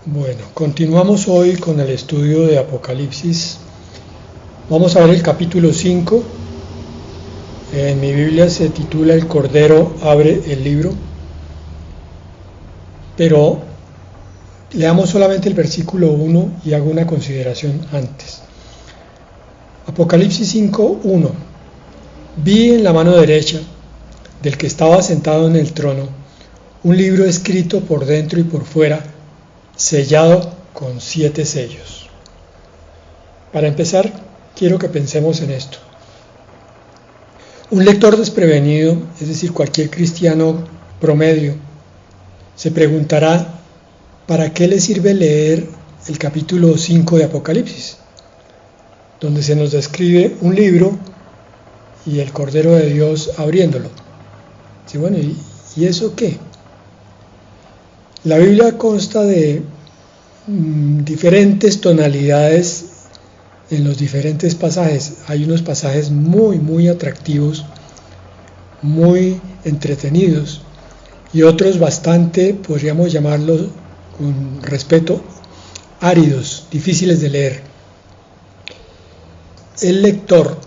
Bueno, continuamos hoy con el estudio de Apocalipsis. Vamos a ver el capítulo 5. En mi Biblia se titula El Cordero abre el libro, pero leamos solamente el versículo 1 y hago una consideración antes. Apocalipsis 5:1. Vi en la mano derecha del que estaba sentado en el trono un libro escrito por dentro y por fuera, sellado con 7 sellos. Para empezar, quiero que pensemos en esto. Un lector desprevenido, es decir, cualquier cristiano promedio, se preguntará, ¿para qué le sirve leer el capítulo 5 de Apocalipsis? Donde se nos describe un libro y el Cordero de Dios abriéndolo. Sí, bueno, ¿y eso qué? La Biblia consta de diferentes tonalidades en los diferentes pasajes. Hay unos pasajes muy atractivos, muy entretenidos, y otros bastante, podríamos llamarlos con respeto, áridos, difíciles de leer. El lector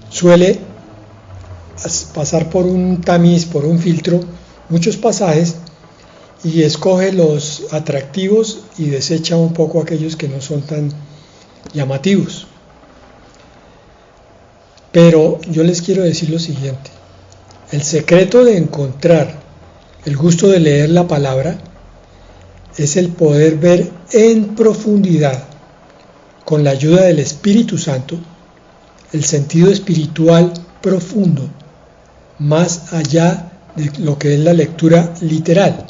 suele pasar por un tamiz, por un filtro, muchos pasajes, y escoge los atractivos y desecha un poco aquellos que no son tan llamativos. Pero yo les quiero decir lo siguiente: el secreto de encontrar el gusto de leer la palabra es el poder ver en profundidad, con la ayuda del Espíritu Santo, el sentido espiritual profundo, más allá de lo que es la lectura literal.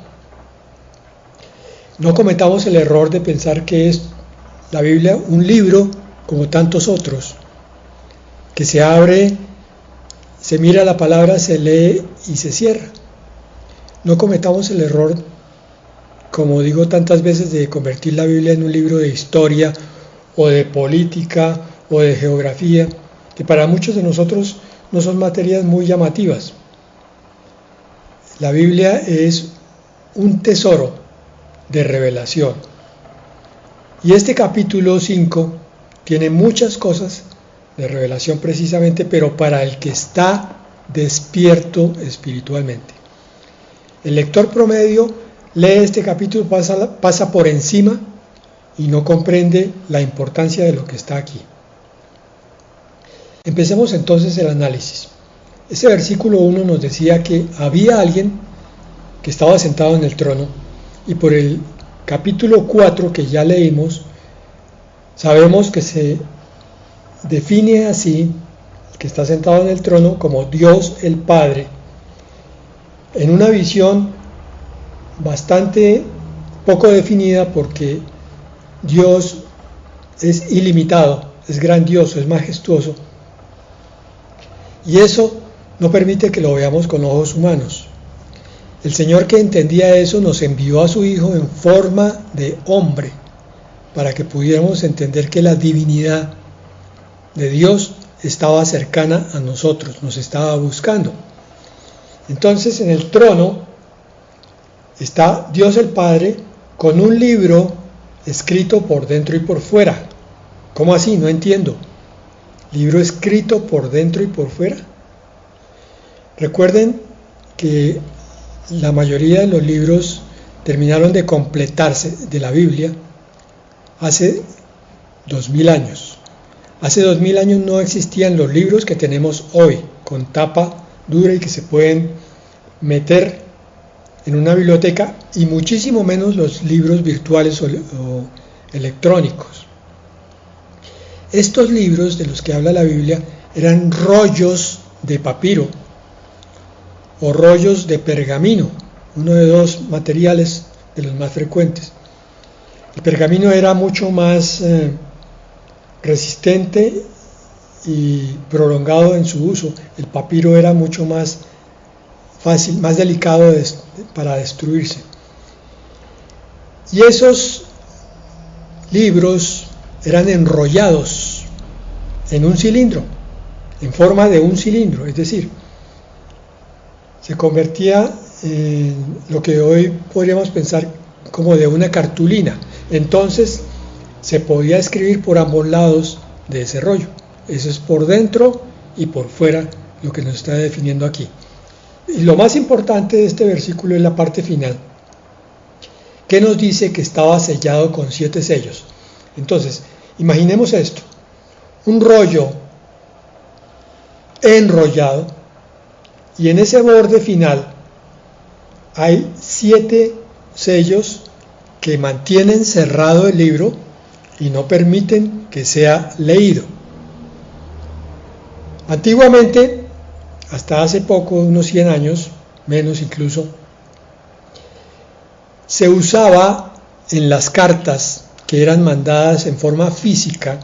No cometamos el error de pensar que es la Biblia un libro como tantos otros, que se abre, se mira la palabra, se lee y se cierra. No cometamos el error, como digo tantas veces, de convertir la Biblia en un libro de historia o de política o de geografía, que para muchos de nosotros no son materias muy llamativas. La Biblia es un tesoro de revelación. Y este capítulo 5 tiene muchas cosas de revelación precisamente, pero para el que está despierto espiritualmente. El lector promedio lee este capítulo, pasa por encima y no comprende la importancia de lo que está aquí. Empecemos entonces el análisis. Este versículo 1 nos decía que había alguien que estaba sentado en el trono, y por el capítulo 4 que ya leímos, sabemos que se define así, que está sentado en el trono, como Dios el Padre, en una visión bastante poco definida, porque Dios es ilimitado, es grandioso, es majestuoso, y eso no permite que lo veamos con ojos humanos. El Señor, que entendía eso, nos envió a su Hijo en forma de hombre, para que pudiéramos entender que la divinidad de Dios estaba cercana a nosotros, nos estaba buscando. Entonces, en el trono está Dios el Padre con un libro escrito por dentro y por fuera. ¿Cómo así? No entiendo. ¿Libro escrito por dentro y por fuera? Recuerden que la mayoría de los libros terminaron de completarse de la Biblia hace 2000 años. Hace 2000 años no existían los libros que tenemos hoy, con tapa dura y que se pueden meter en una biblioteca, y muchísimo menos los libros virtuales o electrónicos. Estos libros de los que habla la Biblia eran rollos de papiro o rollos de pergamino, uno de dos materiales de los más frecuentes. El pergamino era mucho más resistente y prolongado en su uso. El papiro era mucho más fácil, más delicado para destruirse. Y esos libros eran enrollados en un cilindro, en forma de un cilindro, es decir, se convertía en lo que hoy podríamos pensar como de una cartulina. Entonces se podía escribir por ambos lados de ese rollo. Eso es por dentro y por fuera lo que nos está definiendo aquí. Y lo más importante de este versículo es la parte final, que nos dice que estaba sellado con 7 sellos. Entonces, imaginemos esto: un rollo enrollado, y en ese borde final hay 7 sellos que mantienen cerrado el libro y no permiten que sea leído. Antiguamente, hasta hace poco, unos 100 años, menos incluso, se usaba en las cartas que eran mandadas en forma física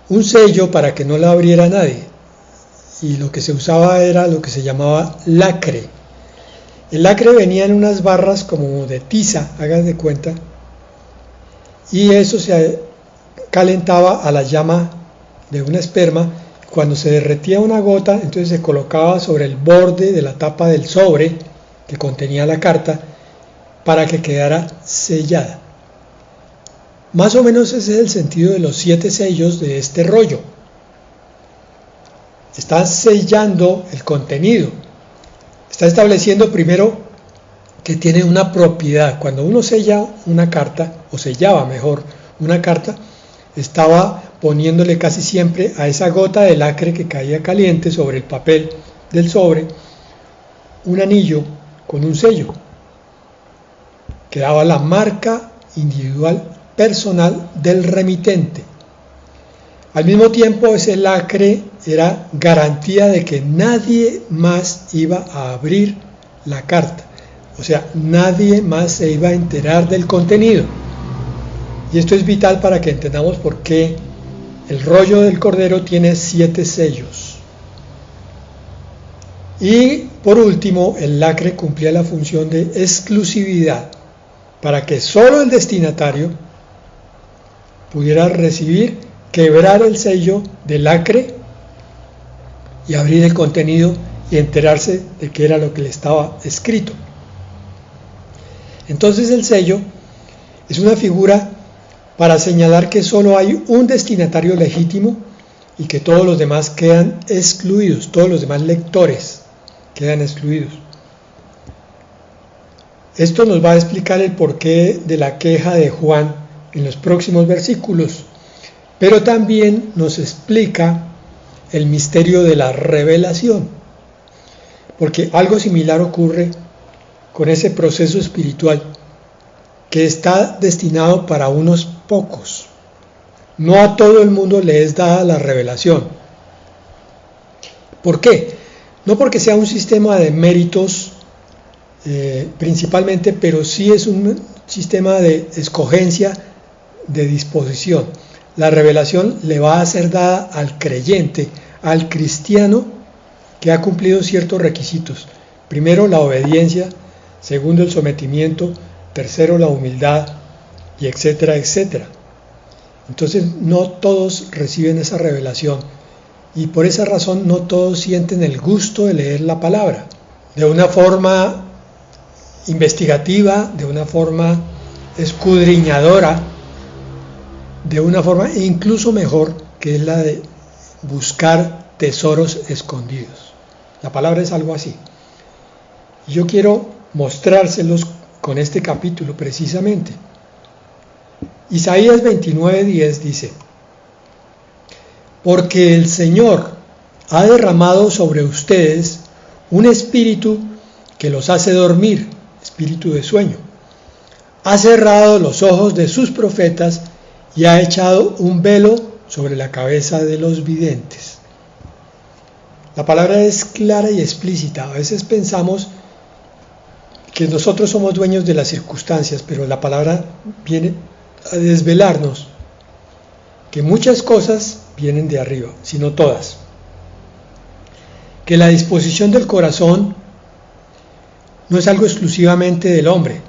un sello para que no la abriera nadie, y lo que se usaba era lo que se llamaba lacre. El lacre venía en unas barras como de tiza, hagan de cuenta, y eso se calentaba a la llama de una esperma. Cuando se derretía una gota, entonces se colocaba sobre el borde de la tapa del sobre que contenía la carta para que quedara sellada. Más o menos ese es el sentido de los 7 sellos de este rollo. Está sellando el contenido. Está estableciendo primero que tiene una propiedad. Cuando uno sella una carta, o sellaba mejor una carta, estaba poniéndole casi siempre a esa gota de lacre que caía caliente sobre el papel del sobre un anillo con un sello que daba la marca individual personal del remitente. Al mismo tiempo, ese lacre era garantía de que nadie más iba a abrir la carta, o sea, nadie más se iba a enterar del contenido. Y esto es vital para que entendamos por qué el rollo del Cordero tiene 7 sellos. Y por último, el lacre cumplía la función de exclusividad para que solo el destinatario pudiera recibir, quebrar el sello del lacre y abrir el contenido y enterarse de qué era lo que le estaba escrito. Entonces el sello es una figura para señalar que solo hay un destinatario legítimo y que todos los demás quedan excluidos, todos los demás lectores quedan excluidos. Esto nos va a explicar el porqué de la queja de Juan en los próximos versículos, pero también nos explica el misterio de la revelación, porque algo similar ocurre con ese proceso espiritual que está destinado para unos pocos. No a todo el mundo le es dada la revelación. ¿Por qué? No porque sea un sistema de méritos principalmente, pero sí es un sistema de escogencia, de disposición. La revelación le va a ser dada al creyente, al cristiano que ha cumplido ciertos requisitos. Primero, la obediencia; segundo, el sometimiento; tercero, la humildad, y etcétera, etcétera. Entonces, no todos reciben esa revelación, y por esa razón no todos sienten el gusto de leer la palabra de una forma investigativa, de una forma escudriñadora, de una forma incluso mejor, que es la de buscar tesoros escondidos. La palabra es algo así. Yo quiero mostrárselos con este capítulo precisamente. Isaías 29:10 dice: porque el Señor ha derramado sobre ustedes un espíritu que los hace dormir, espíritu de sueño. Ha cerrado los ojos de sus profetas y ha echado un velo sobre la cabeza de los videntes. La palabra es clara y explícita. A veces pensamos que nosotros somos dueños de las circunstancias, pero la palabra viene a desvelarnos que muchas cosas vienen de arriba, si no todas. Que la disposición del corazón no es algo exclusivamente del hombre,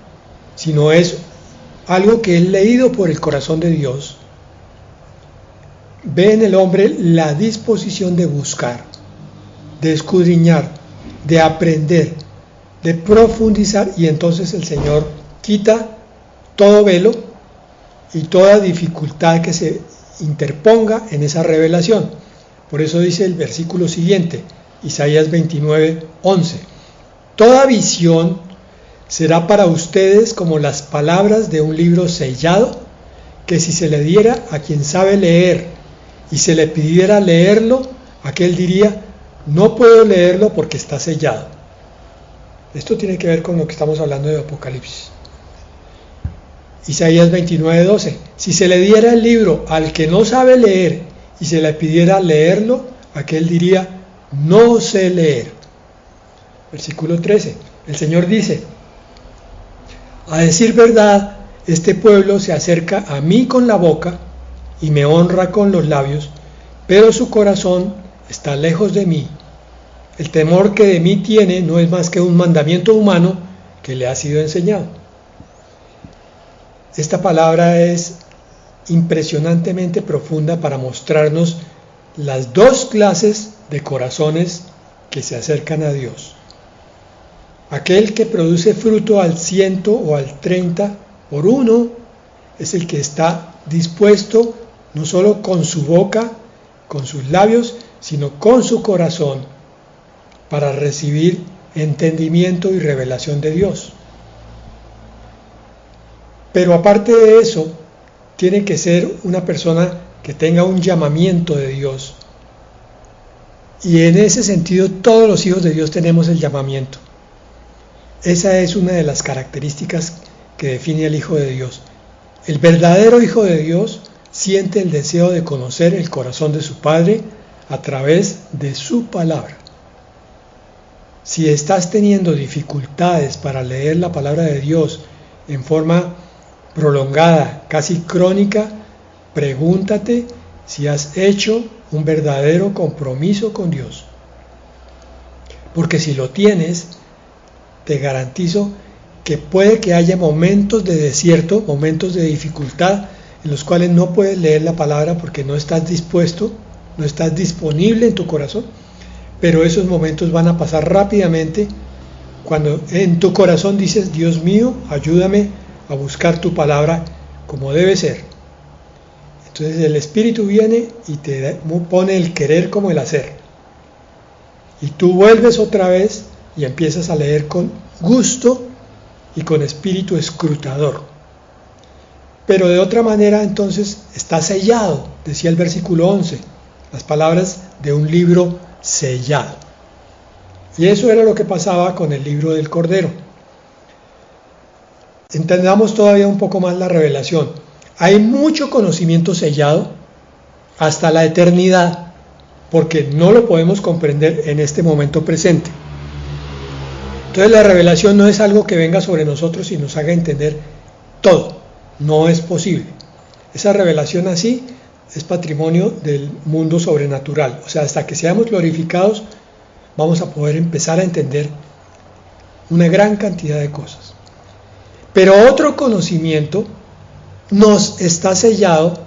sino es algo que es leído por el corazón de Dios. Ve en el hombre la disposición de buscar, de escudriñar, de aprender, de profundizar, y entonces el Señor quita todo velo y toda dificultad que se interponga en esa revelación. Por eso dice el versículo siguiente, Isaías 29:11. Toda visión será para ustedes como las palabras de un libro sellado, que si se le diera a quien sabe leer y se le pidiera leerlo, aquel diría, no puedo leerlo porque está sellado. Esto tiene que ver con lo que estamos hablando de Apocalipsis. Isaías 29:12. Si se le diera el libro al que no sabe leer y se le pidiera leerlo, aquel diría, no sé leer. Versículo 13. El Señor dice, a decir verdad, este pueblo se acerca a mí con la boca y me honra con los labios, pero su corazón está lejos de mí. El temor que de mí tiene no es más que un mandamiento humano que le ha sido enseñado. Esta palabra es impresionantemente profunda para mostrarnos las dos clases de corazones que se acercan a Dios. Aquel que produce fruto al 100 o al 30 por uno es el que está dispuesto no solo con su boca, con sus labios, sino con su corazón para recibir entendimiento y revelación de Dios. Pero aparte de eso, tiene que ser una persona que tenga un llamamiento de Dios. Y en ese sentido, todos los hijos de Dios tenemos el llamamiento. Esa es una de las características que define al Hijo de Dios. El verdadero Hijo de Dios siente el deseo de conocer el corazón de su Padre a través de su palabra. Si estás teniendo dificultades para leer la palabra de Dios en forma prolongada, casi crónica, pregúntate si has hecho un verdadero compromiso con Dios. Porque si lo tienes, te garantizo que puede que haya momentos de desierto, momentos de dificultad, en los cuales no puedes leer la palabra porque no estás dispuesto, no estás disponible en tu corazón, pero esos momentos van a pasar rápidamente cuando en tu corazón dices, Dios mío, ayúdame a buscar tu palabra como debe ser. Entonces el Espíritu viene y te pone el querer como el hacer. Y tú vuelves otra vez y empiezas a leer con gusto y con espíritu escrutador. Pero de otra manera entonces está sellado, decía el versículo 11, las palabras de un libro sellado. Y eso era lo que pasaba con el libro del Cordero. Entendamos todavía un poco más la revelación. Hay mucho conocimiento sellado hasta la eternidad, porque no lo podemos comprender en este momento presente. Entonces la revelación no es algo que venga sobre nosotros y nos haga entender todo. No es posible. Esa revelación así es patrimonio del mundo sobrenatural. O sea, hasta que seamos glorificados, vamos a poder empezar a entender una gran cantidad de cosas. Pero otro conocimiento nos está sellado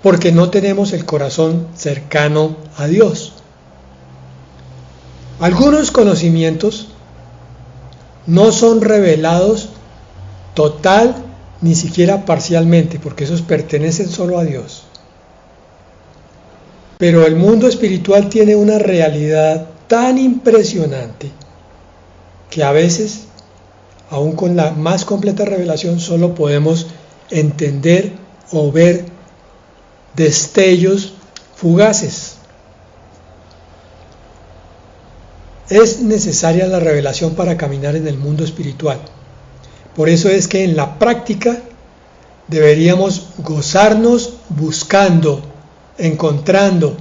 porque no tenemos el corazón cercano a Dios. Algunos conocimientos no son revelados total ni siquiera parcialmente, porque esos pertenecen solo a Dios. Pero el mundo espiritual tiene una realidad tan impresionante que a veces, aún con la más completa revelación, solo podemos entender o ver destellos fugaces. Es necesaria la revelación para caminar en el mundo espiritual. Por eso es que en la práctica deberíamos gozarnos buscando, encontrando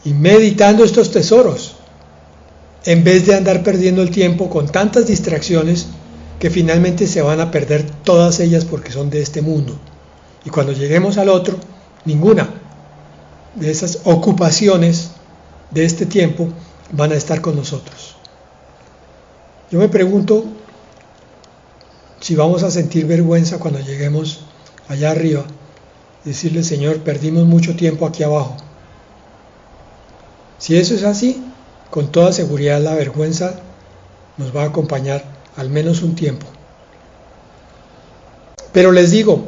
y meditando estos tesoros, en vez de andar perdiendo el tiempo con tantas distracciones que finalmente se van a perder todas ellas porque son de este mundo. Y cuando lleguemos al otro, ninguna de esas ocupaciones de este tiempo van a estar con nosotros. Yo me pregunto si vamos a sentir vergüenza cuando lleguemos allá arriba, decirle, Señor, perdimos mucho tiempo aquí abajo. Si eso es así, con toda seguridad la vergüenza nos va a acompañar al menos un tiempo. Pero les digo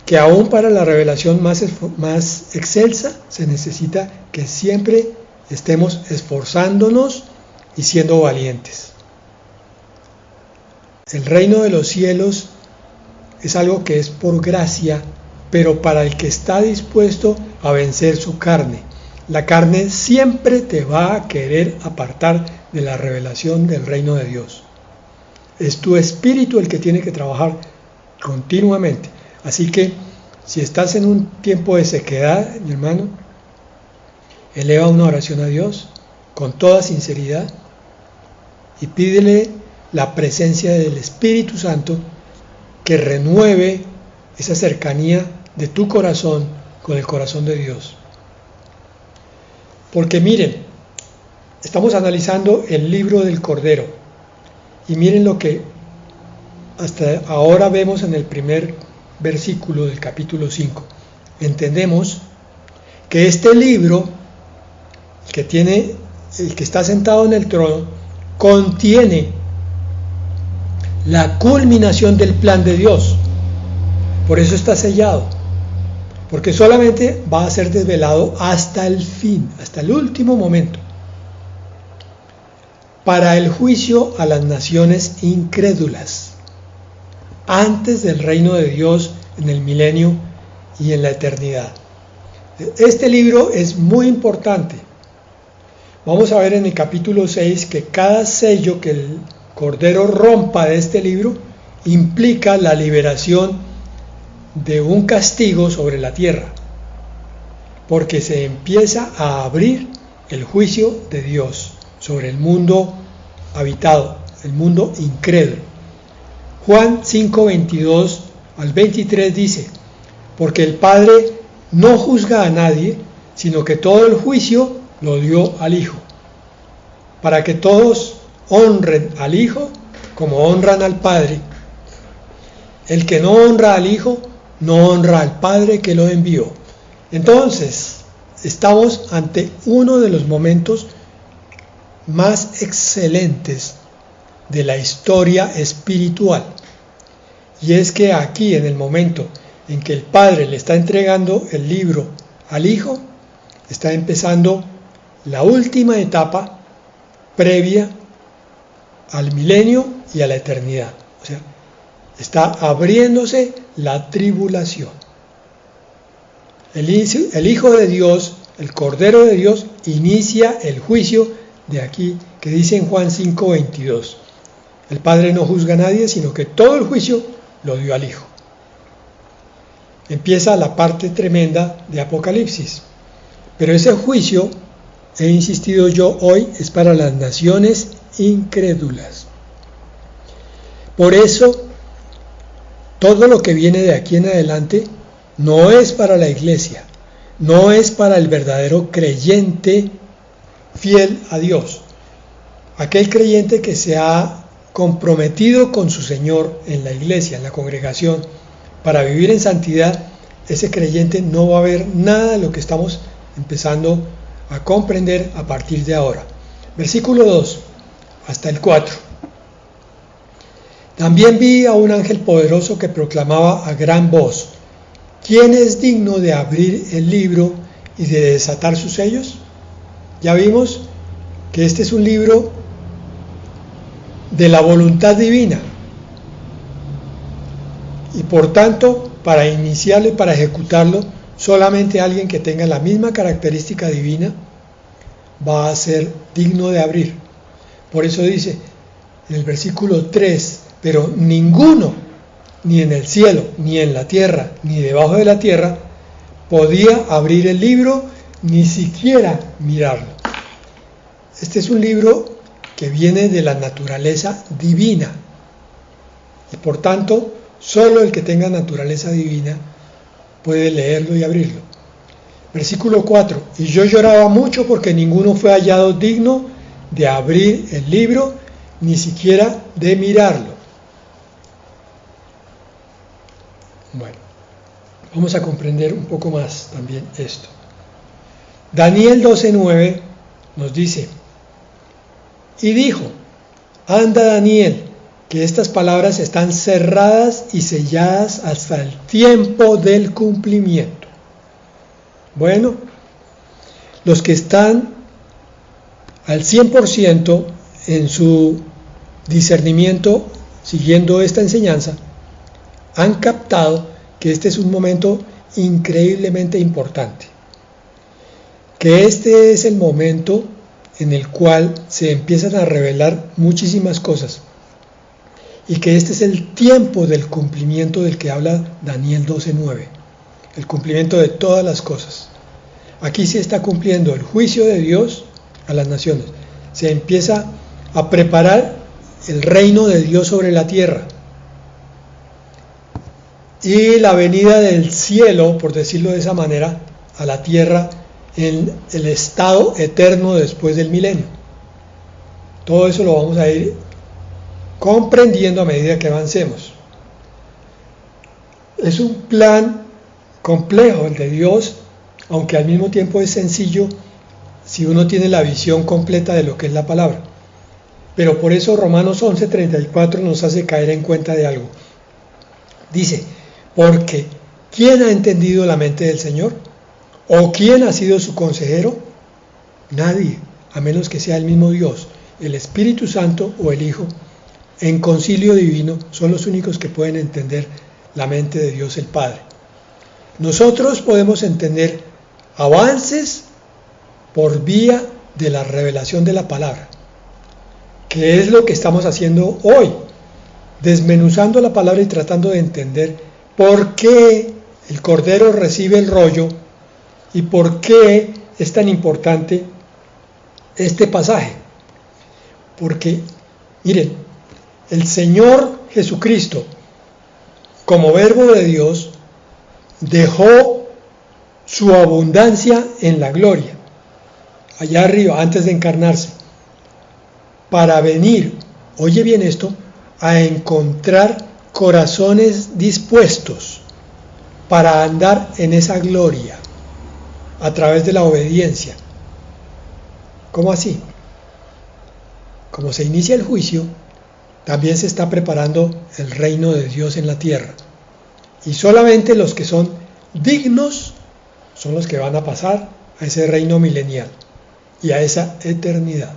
que aún para la revelación más excelsa se necesita que siempre estemos esforzándonos y siendo valientes. El reino de los cielos es algo que es por gracia, pero para el que está dispuesto a vencer su carne. La carne siempre te va a querer apartar de la revelación del reino de Dios. Es tu espíritu el que tiene que trabajar continuamente. Así que si estás en un tiempo de sequedad, mi hermano, eleva una oración a Dios con toda sinceridad y pídele la presencia del Espíritu Santo que renueve esa cercanía de tu corazón con el corazón de Dios. Porque miren, estamos analizando el libro del Cordero y miren lo que hasta ahora vemos en el primer versículo del capítulo 5. Entendemos que este libro el que está sentado en el trono, contiene la culminación del plan de Dios. Por eso está sellado, porque solamente va a ser desvelado hasta el fin, hasta el último momento, para el juicio a las naciones incrédulas, antes del reino de Dios en el milenio y en la eternidad. Este libro es muy importante. Vamos a ver en el capítulo 6 que cada sello que el Cordero rompa de este libro implica la liberación de un castigo sobre la tierra, porque se empieza a abrir el juicio de Dios sobre el mundo habitado, el mundo incrédulo. Juan 5:22 al 23 dice: porque el Padre no juzga a nadie, sino que todo el juicio lo dio al Hijo, para que todos honren al Hijo como honran al Padre. El que no honra al Hijo, no honra al Padre que lo envió. Entonces, estamos ante uno de los momentos más excelentes de la historia espiritual. Y es que aquí, en el momento en que el Padre le está entregando el libro al Hijo, está empezando la última etapa previa al milenio y a la eternidad. O sea, está abriéndose la tribulación. El Hijo de Dios, el Cordero de Dios, inicia el juicio de aquí, que dice en Juan 5:22. El Padre no juzga a nadie, sino que todo el juicio lo dio al Hijo. Empieza la parte tremenda de Apocalipsis. Pero ese juicio, he insistido yo hoy, es para las naciones incrédulas. Por eso, todo lo que viene de aquí en adelante no es para la iglesia, no es para el verdadero creyente fiel a Dios. Aquel creyente que se ha comprometido con su Señor en la iglesia, en la congregación, para vivir en santidad, ese creyente no va a ver nada de lo que estamos empezando a comprender a partir de ahora. Versículo 2 hasta el 4. También vi a un ángel poderoso que proclamaba a gran voz: ¿quién es digno de abrir el libro y de desatar sus sellos? Ya vimos que este es un libro de la voluntad divina, y por tanto, para iniciarlo y para ejecutarlo, solamente alguien que tenga la misma característica divina va a ser digno de abrir. Por eso dice en el versículo 3, pero ninguno, ni en el cielo, ni en la tierra, ni debajo de la tierra, podía abrir el libro, ni siquiera mirarlo. Este es un libro que viene de la naturaleza divina, y por tanto, solo el que tenga naturaleza divina puede leerlo y abrirlo. Versículo 4, y yo lloraba mucho porque ninguno fue hallado digno de abrir el libro, ni siquiera de mirarlo. Bueno, vamos a comprender un poco más también esto. Daniel 12:9 nos dice: y dijo: anda, Daniel, que estas palabras están cerradas y selladas hasta el tiempo del cumplimiento. Bueno, los que están al 100% en su discernimiento siguiendo esta enseñanza, han captado que este es un momento increíblemente importante, que este es el momento en el cual se empiezan a revelar muchísimas cosas y que este es el tiempo del cumplimiento del que habla Daniel 12:9, el cumplimiento de todas las cosas. Aquí se está cumpliendo el juicio de Dios a las naciones, se empieza a preparar el reino de Dios sobre la tierra y la venida del cielo, por decirlo de esa manera, a la tierra en el estado eterno después del milenio. Todo eso lo vamos a ir comprendiendo a medida que avancemos. Es un plan complejo el de Dios, aunque al mismo tiempo es sencillo si uno tiene la visión completa de lo que es la palabra. Pero por eso Romanos 11:34 nos hace caer en cuenta de algo. Dice, porque ¿quién ha entendido la mente del Señor? ¿O quién ha sido su consejero? Nadie, a menos que sea el mismo Dios, el Espíritu Santo o el Hijo. En concilio divino son los únicos que pueden entender la mente de Dios el Padre. Nosotros podemos entender avances por vía de la revelación de la palabra, que es lo que estamos haciendo hoy, desmenuzando la palabra y tratando de entender por qué el Cordero recibe el rollo y por qué es tan importante este pasaje. Porque, miren, el Señor Jesucristo, como Verbo de Dios, dejó su abundancia en la gloria, allá arriba, antes de encarnarse, para venir, oye bien esto, a encontrar corazones dispuestos para andar en esa gloria, a través de la obediencia. ¿Cómo así? Como se inicia el juicio, también se está preparando el reino de Dios en la tierra. Y solamente los que son dignos son los que van a pasar a ese reino milenial y a esa eternidad.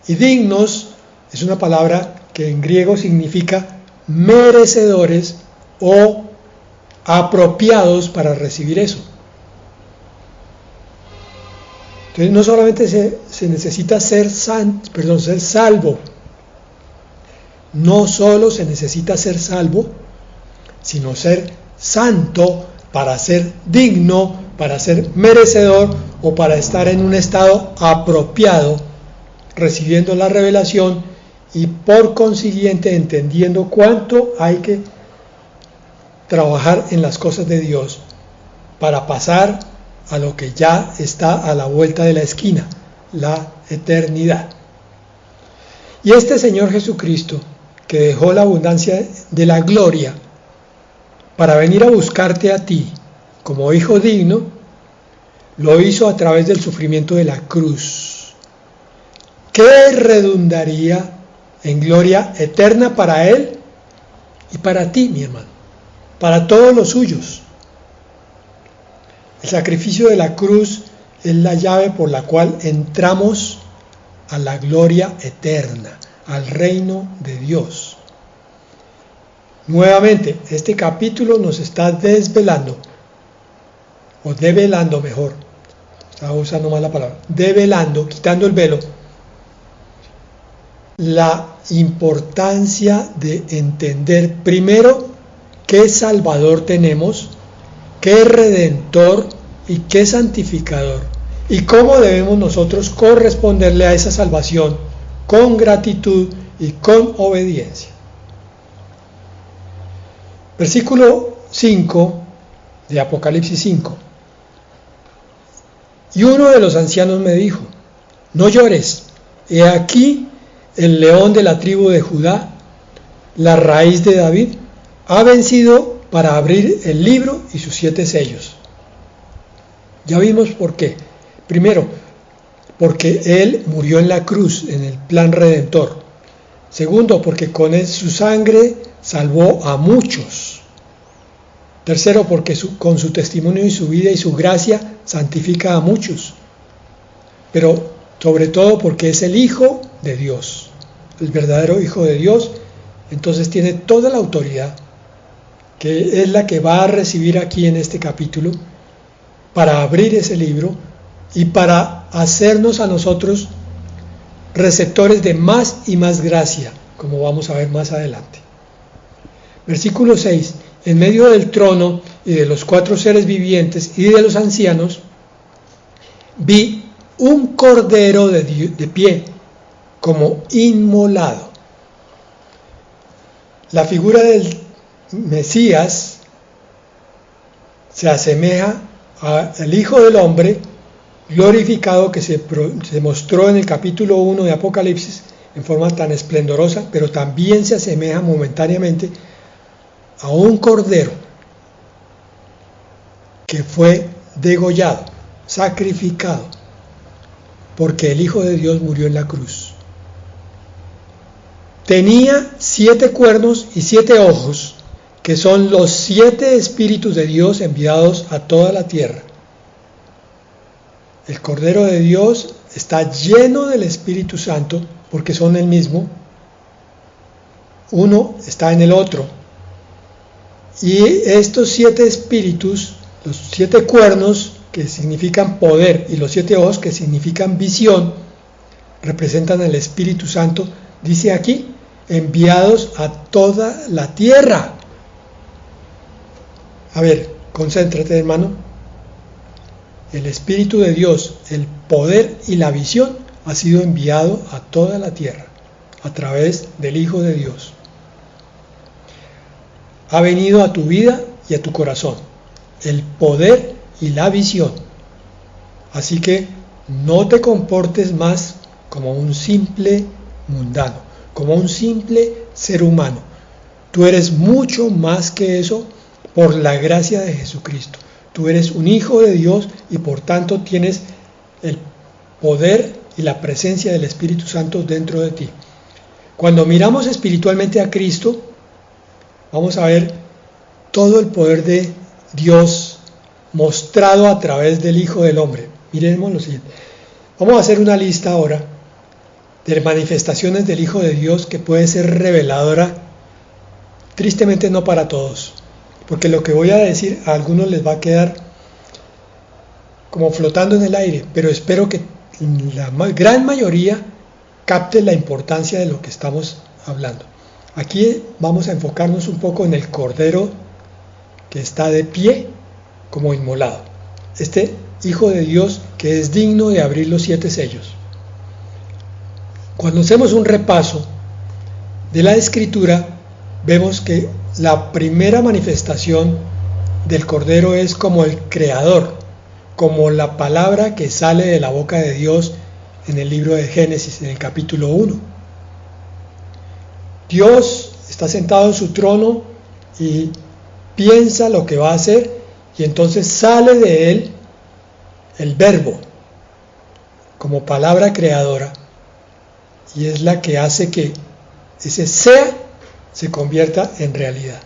Y dignos es una palabra que en griego significa merecedores o apropiados para recibir eso. Entonces no solamente se necesita ser salvo, no solo se necesita ser salvo, sino ser santo para ser digno, para ser merecedor o para estar en un estado apropiado, recibiendo la revelación y por consiguiente entendiendo cuánto hay que trabajar en las cosas de Dios para pasar a lo que ya está a la vuelta de la esquina, la eternidad. Y este Señor Jesucristo, que dejó la abundancia de la gloria para venir a buscarte a ti como hijo digno, lo hizo a través del sufrimiento de la cruz, que redundaría en gloria eterna para Él y para ti, mi hermano, para todos los suyos. El sacrificio de la cruz es la llave por la cual entramos a la gloria eterna, al reino de Dios. Nuevamente, este capítulo nos está desvelando, o develando mejor, estaba usando mal la palabra, develando, quitando el velo, la importancia de entender primero qué Salvador tenemos, qué Redentor y qué Santificador, y cómo debemos nosotros corresponderle a esa salvación con gratitud y con obediencia. Versículo 5 de Apocalipsis 5. Y uno de los ancianos me dijo, no llores, he aquí el león de la tribu de Judá, la raíz de David, ha vencido para abrir el libro y sus 7 sellos. Ya vimos por qué. Primero, porque Él murió en la cruz, en el plan redentor. Segundo, porque con su sangre salvó a muchos. Tercero, porque con su testimonio y su vida y su gracia santifica a muchos. Pero sobre todo porque es el Hijo de Dios, el verdadero Hijo de Dios. Entonces tiene toda la autoridad, que es la que va a recibir aquí en este capítulo, para abrir ese libro y para hacernos a nosotros receptores de más y más gracia, como vamos a ver más adelante. Versículo 6. En medio del trono y de los 4 seres vivientes y de los ancianos, vi un cordero de pie, como inmolado. La figura del Mesías se asemeja al Hijo del Hombre glorificado que se mostró en el capítulo 1 de Apocalipsis en forma tan esplendorosa, pero también se asemeja momentáneamente a un cordero que fue degollado, sacrificado, porque el Hijo de Dios murió en la cruz. Tenía 7 cuernos y 7 ojos, que son los 7 espíritus de Dios enviados a toda la tierra. El Cordero de Dios está lleno del Espíritu Santo, porque son el mismo. Uno está en el otro. Y estos 7 espíritus, los 7 cuernos, que significan poder, y los 7 ojos, que significan visión, representan al Espíritu Santo, dice aquí, enviados a toda la tierra. A ver, concéntrate, hermano. El Espíritu de Dios, el poder y la visión ha sido enviado a toda la tierra a través del Hijo de Dios. Ha venido a tu vida y a tu corazón el poder y la visión. Así que no te comportes más como un simple mundano, como un simple ser humano. Tú eres mucho más que eso por la gracia de Jesucristo. Tú eres un hijo de Dios y por tanto tienes el poder y la presencia del Espíritu Santo dentro de ti. Cuando miramos espiritualmente a Cristo, vamos a ver todo el poder de Dios mostrado a través del Hijo del Hombre. Miremos lo siguiente. Vamos a hacer una lista ahora de manifestaciones del Hijo de Dios que puede ser reveladora, tristemente no para todos, porque lo que voy a decir a algunos les va a quedar como flotando en el aire, pero espero que la gran mayoría capte la importancia de lo que estamos hablando. Aquí vamos a enfocarnos un poco en el Cordero que está de pie como inmolado. Este Hijo de Dios que es digno de abrir los 7 sellos. Cuando hacemos un repaso de la Escritura, vemos que la primera manifestación del Cordero es como el Creador, como la palabra que sale de la boca de Dios en el libro de Génesis, en el capítulo 1. Dios está sentado en su trono y piensa lo que va a hacer, y entonces sale de él el verbo como palabra creadora, y es la que hace que ese sea se convierta en realidad.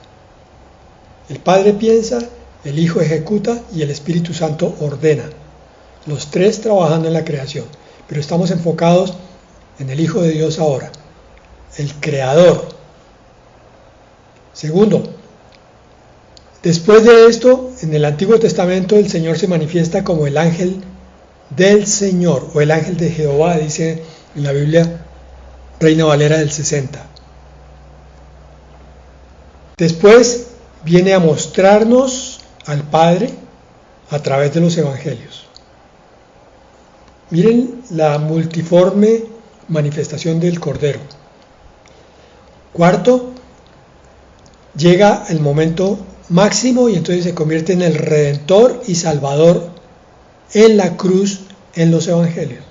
El Padre piensa, el Hijo ejecuta y el Espíritu Santo ordena. Los 3 trabajando en la creación, pero estamos enfocados en el Hijo de Dios ahora, el Creador. Segundo, después de esto, en el Antiguo Testamento el Señor se manifiesta como el ángel del Señor, o el ángel de Jehová, dice en la Biblia Reina Valera del 60. Después viene a mostrarnos al Padre a través de los Evangelios. Miren la multiforme manifestación del Cordero. Cuarto, llega el momento máximo y entonces se convierte en el Redentor y Salvador en la cruz en los Evangelios.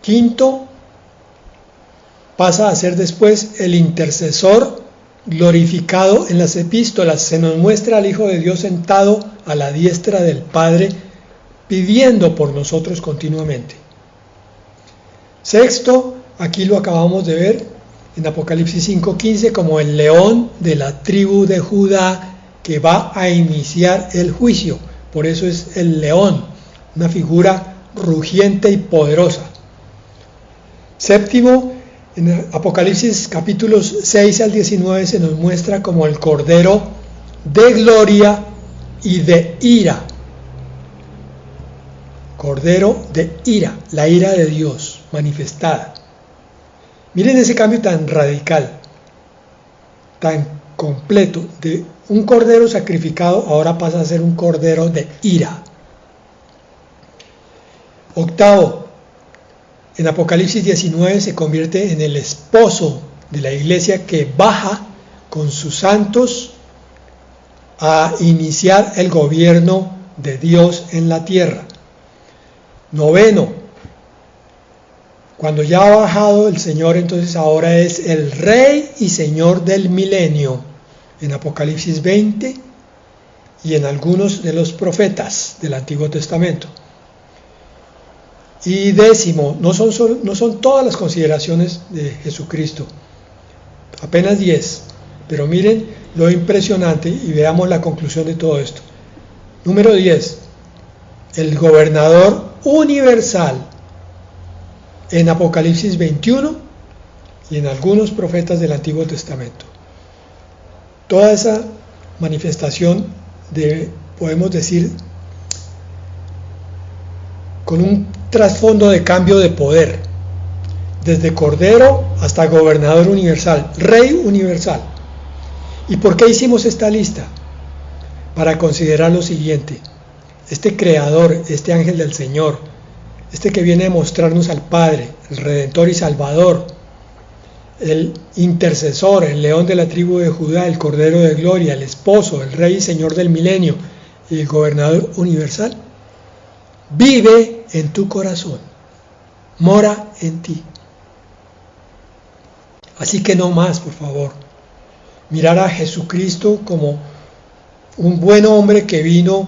Quinto, pasa a ser después el intercesor glorificado en las epístolas. Se nos muestra al Hijo de Dios sentado a la diestra del Padre, pidiendo por nosotros continuamente. Sexto, Aquí lo acabamos de ver en Apocalipsis 5:15 como el león de la tribu de Judá que va a iniciar el juicio. Por eso es el león, una figura rugiente y poderosa. Séptimo, en Apocalipsis capítulos 6 al 19 se nos muestra como el cordero de gloria y de ira. Cordero de ira, la ira de Dios manifestada. Miren ese cambio tan radical, tan completo, de un cordero sacrificado ahora pasa a ser un cordero de ira. Octavo, en Apocalipsis 19 se convierte en el esposo de la iglesia que baja con sus santos a iniciar el gobierno de Dios en la tierra. Noveno, cuando ya ha bajado el Señor, entonces ahora es el Rey y Señor del milenio, en Apocalipsis 20 y en algunos de los profetas del Antiguo Testamento. Y décimo, no son todas las consideraciones de Jesucristo, apenas 10, pero miren lo impresionante y veamos la conclusión de todo esto. Número 10, el gobernador universal en Apocalipsis 21 y en algunos profetas del Antiguo Testamento. Toda esa manifestación podemos decir, con un trasfondo de cambio de poder, desde Cordero hasta Gobernador Universal, Rey Universal. ¿Y por qué hicimos esta lista? Para considerar lo siguiente: este Creador, este ángel del Señor, este que viene a mostrarnos al Padre, el Redentor y Salvador, el intercesor, el león de la tribu de Judá, el Cordero de Gloria, el esposo, el Rey y Señor del milenio y el Gobernador Universal, vive en tu corazón, mora en ti. Así que no más, por favor, mirar a Jesucristo como un buen hombre que vino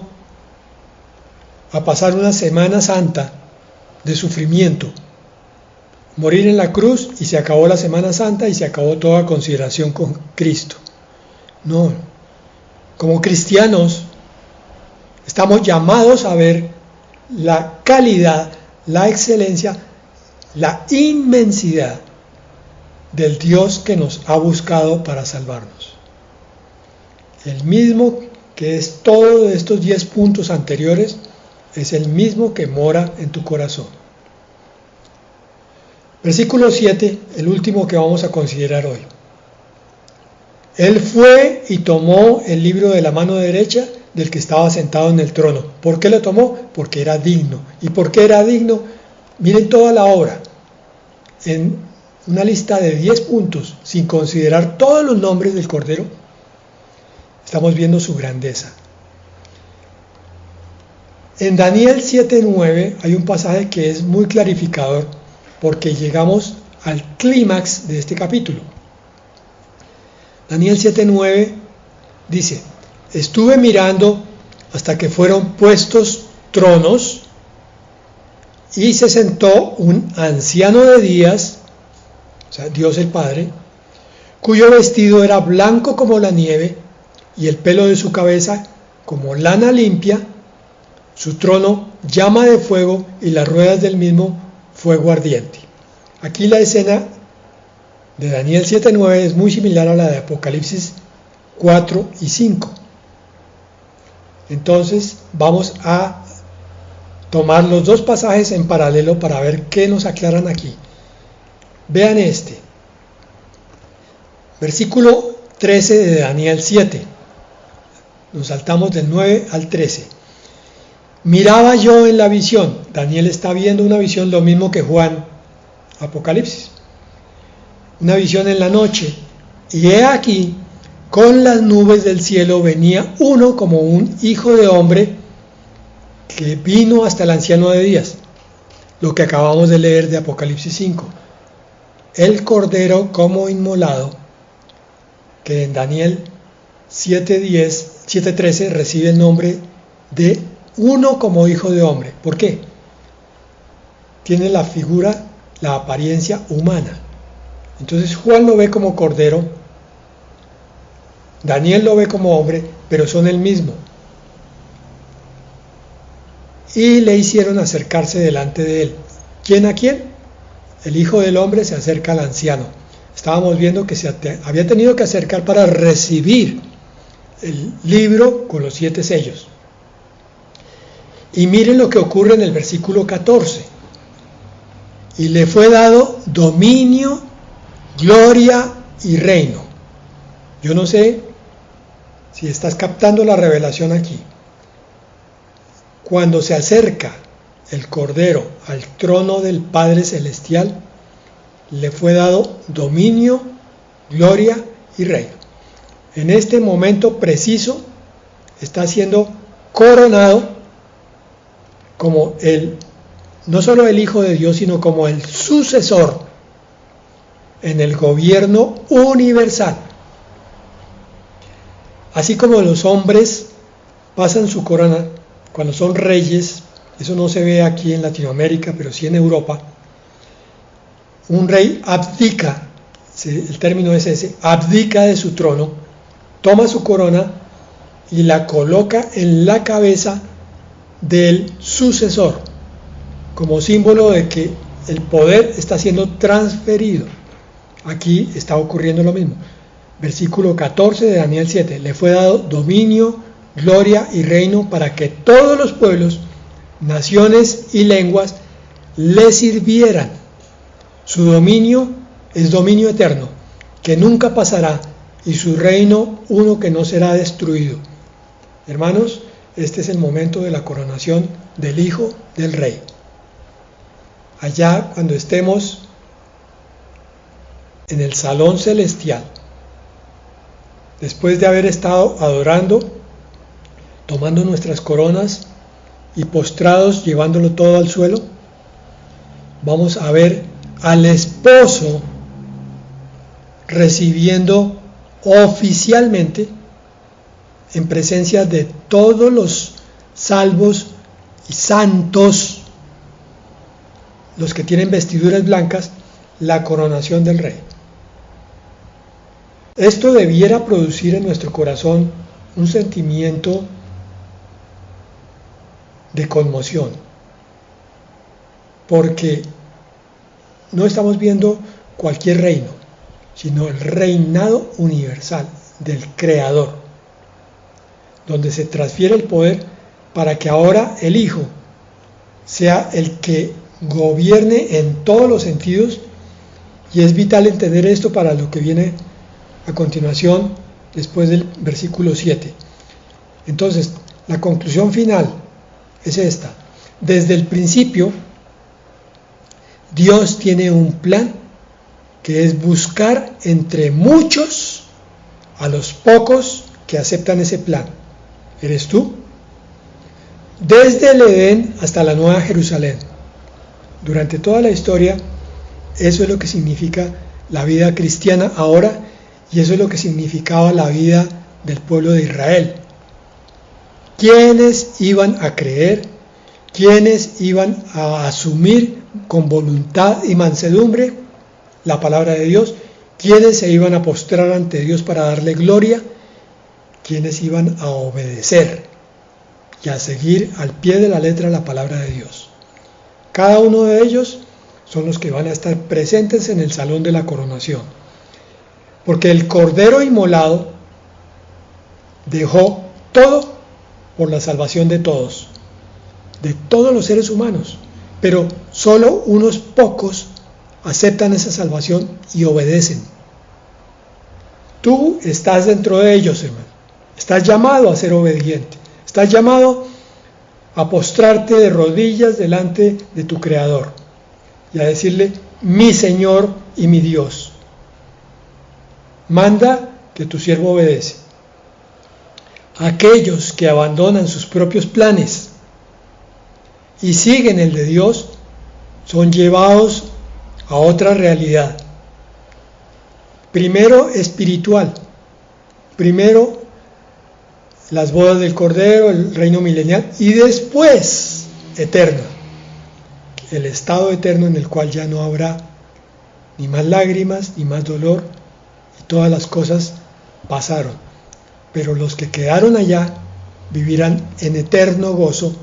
a pasar una Semana Santa de sufrimiento, morir en la cruz y se acabó la Semana Santa y se acabó toda consideración con Cristo. No, como cristianos estamos llamados a ver la calidad, la excelencia, la inmensidad del Dios que nos ha buscado para salvarnos. El mismo que es todo de estos 10 puntos anteriores es el mismo que mora en tu corazón. Versículo 7, el último que vamos a considerar hoy. Él fue y tomó el libro de la mano derecha del que estaba sentado en el trono. ¿Por qué lo tomó? Porque era digno. ¿Y por qué era digno? Miren toda la obra. En una lista de 10 puntos, sin considerar todos los nombres del Cordero, estamos viendo su grandeza. En Daniel 7:9 hay un pasaje que es muy clarificador porque llegamos al clímax de este capítulo. Daniel 7:9 dice: estuve mirando hasta que fueron puestos tronos y se sentó un anciano de días, o sea, Dios el Padre, cuyo vestido era blanco como la nieve y el pelo de su cabeza como lana limpia, su trono llama de fuego y las ruedas del mismo fuego ardiente. Aquí la escena de Daniel 7:9 es muy similar a la de Apocalipsis 4 y 5. Entonces vamos a tomar los dos pasajes en paralelo para ver qué nos aclaran aquí. Vean este. Versículo 13 de Daniel 7. Nos saltamos del 9 al 13. Miraba yo en la visión. Daniel está viendo una visión, lo mismo que Juan, Apocalipsis. Una visión en la noche. Y he aquí, con las nubes del cielo venía uno como un hijo de hombre que vino hasta el anciano de días. Lo que acabamos de leer de Apocalipsis 5. El cordero como inmolado, que en Daniel 7:13 recibe el nombre de uno como hijo de hombre. ¿Por qué? Tiene la figura, la apariencia humana. Entonces Juan lo ve como cordero, Daniel lo ve como hombre, pero son el mismo. Y le hicieron acercarse delante de él. ¿Quién a quién? El Hijo del Hombre se acerca al anciano. Estábamos viendo que se había tenido que acercar para recibir el libro con los 7 sellos. Y miren lo que ocurre en el versículo 14. Y le fue dado dominio, gloria y reino. Yo no sé si estás captando la revelación aquí. Cuando se acerca el Cordero al trono del Padre Celestial, le fue dado dominio, gloria y reino. En este momento preciso está siendo coronado como no solo el Hijo de Dios, sino como el sucesor en el gobierno universal. Así como los hombres pasan su corona cuando son reyes, eso no se ve aquí en Latinoamérica, pero sí en Europa, un rey abdica, el término es ese, abdica de su trono, toma su corona y la coloca en la cabeza del sucesor, como símbolo de que el poder está siendo transferido. Aquí está ocurriendo lo mismo. Versículo 14 de Daniel 7, le fue dado dominio, gloria y reino para que todos los pueblos, naciones y lenguas le sirvieran. Su dominio es dominio eterno, que nunca pasará, y su reino uno que no será destruido. Hermanos, este es el momento de la coronación del Hijo del Rey. Allá cuando estemos en el salón celestial, después de haber estado adorando, tomando nuestras coronas y postrados, llevándolo todo al suelo, vamos a ver al esposo recibiendo oficialmente, en presencia de todos los salvos y santos, los que tienen vestiduras blancas, la coronación del Rey. Esto debiera producir en nuestro corazón un sentimiento de conmoción, porque no estamos viendo cualquier reino, sino el reinado universal del Creador, donde se transfiere el poder para que ahora el Hijo sea el que gobierne en todos los sentidos, y es vital entender esto para lo que viene a continuación después del versículo 7. Entonces, la conclusión final es esta. Desde el principio, Dios tiene un plan que es buscar entre muchos a los pocos que aceptan ese plan. ¿Eres tú? Desde el Edén hasta la Nueva Jerusalén. Durante toda la historia, eso es lo que significa la vida cristiana ahora, y eso es lo que significaba la vida del pueblo de Israel. ¿Quiénes iban a creer? ¿Quiénes iban a asumir con voluntad y mansedumbre la palabra de Dios? ¿Quiénes se iban a postrar ante Dios para darle gloria? ¿Quiénes iban a obedecer y a seguir al pie de la letra la palabra de Dios? Cada uno de ellos son los que van a estar presentes en el salón de la coronación. Porque el Cordero inmolado dejó todo por la salvación de todos los seres humanos, pero solo unos pocos aceptan esa salvación y obedecen. Tú estás dentro de ellos, hermano. Estás llamado a ser obediente. Estás llamado a postrarte de rodillas delante de tu Creador y a decirle: mi Señor y mi Dios. Manda que tu siervo obedece. Aquellos que abandonan sus propios planes y siguen el de Dios son llevados a otra realidad. Primero espiritual, primero las bodas del Cordero, el reino milenial, y después eterna, el estado eterno en el cual ya no habrá ni más lágrimas, ni más dolor, y todas las cosas pasaron. Pero los que quedaron allá vivirán en eterno gozo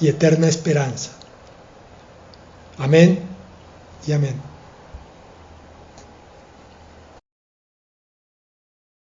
y eterna esperanza. Amén y amén.